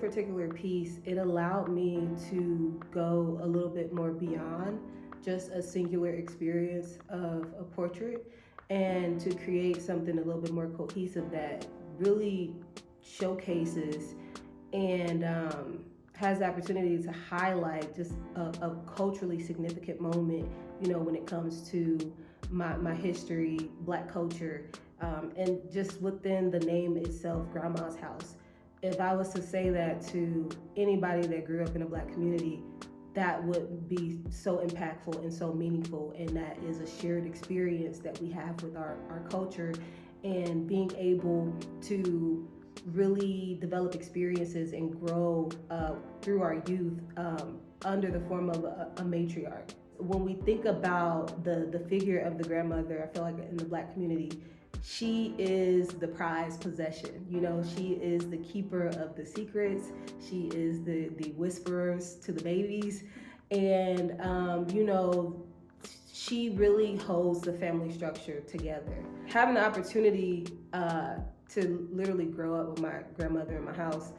particular piece, it allowed me to go a little bit more beyond just a singular experience of a portrait, and to create something a little bit more cohesive that really showcases and has the opportunity to highlight just a culturally significant moment, when it comes to my history, Black culture, and just within the name itself, Grandma's House. If I was to say that to anybody that grew up in a Black community, that would be so impactful and so meaningful, and that is a shared experience that we have with our culture, and being able to really develop experiences and grow through our youth under the form of a matriarch. When we think about the figure of the grandmother, I feel like in the Black community, she is the prized possession. She is the keeper of the secrets. She is the whisperers to the babies. And, she really holds the family structure together. Having the opportunity to literally grow up with my grandmother in my house,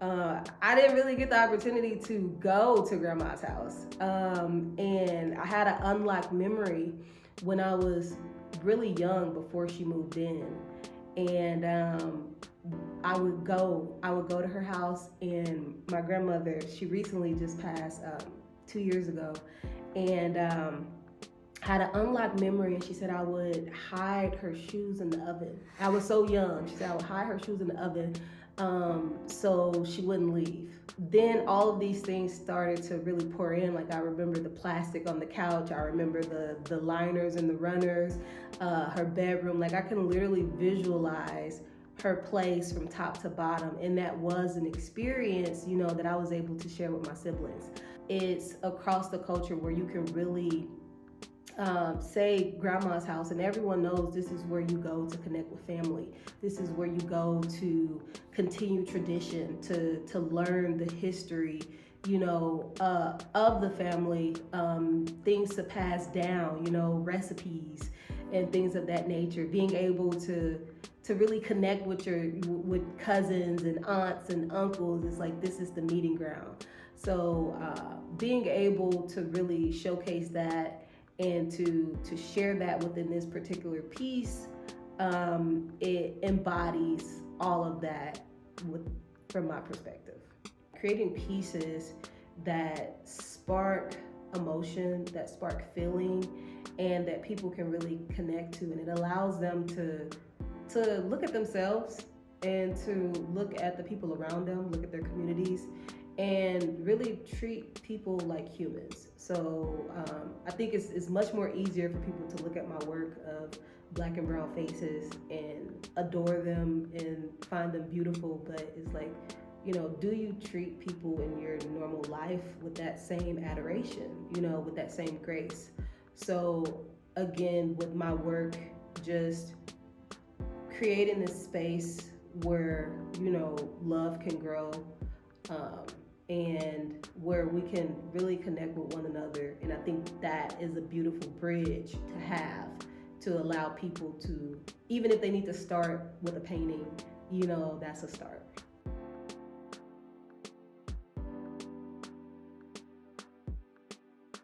I didn't really get the opportunity to go to Grandma's house. And I had an unlocked memory when I was really young, before she moved in. And I would go to her house, and my grandmother, she recently just passed 2 years ago, and had an unlocked memory, and she said I would hide her shoes in the oven. I was so young. She said I would hide her shoes in the oven so she wouldn't leave. Then all of these things started to really pour in. Like, I remember the plastic on the couch. I remember the liners and the runners, her bedroom. Like, I can literally visualize her place from top to bottom. And that was an experience, that I was able to share with my siblings. It's across the culture where you can really say Grandma's house, and everyone knows this is where you go to connect with family. This is where you go to continue tradition, to learn the history, of the family, things to pass down, recipes and things of that nature. Being able to really connect with cousins and aunts and uncles, it's like this is the meeting ground. So being able to really showcase that and to share that within this particular piece, it embodies all of that from my perspective. Creating pieces that spark emotion, that spark feeling, and that people can really connect to, and it allows them to look at themselves and to look at the people around them, look at their communities, and really treat people like humans. So I think it's much more easier for people to look at my work of Black and brown faces and adore them and find them beautiful. But it's like, do you treat people in your normal life with that same adoration, with that same grace? So again, with my work, just creating this space where, love can grow, and where we can really connect with one another. And I think that is a beautiful bridge to have, to allow people to, even if they need to start with a painting, that's a start.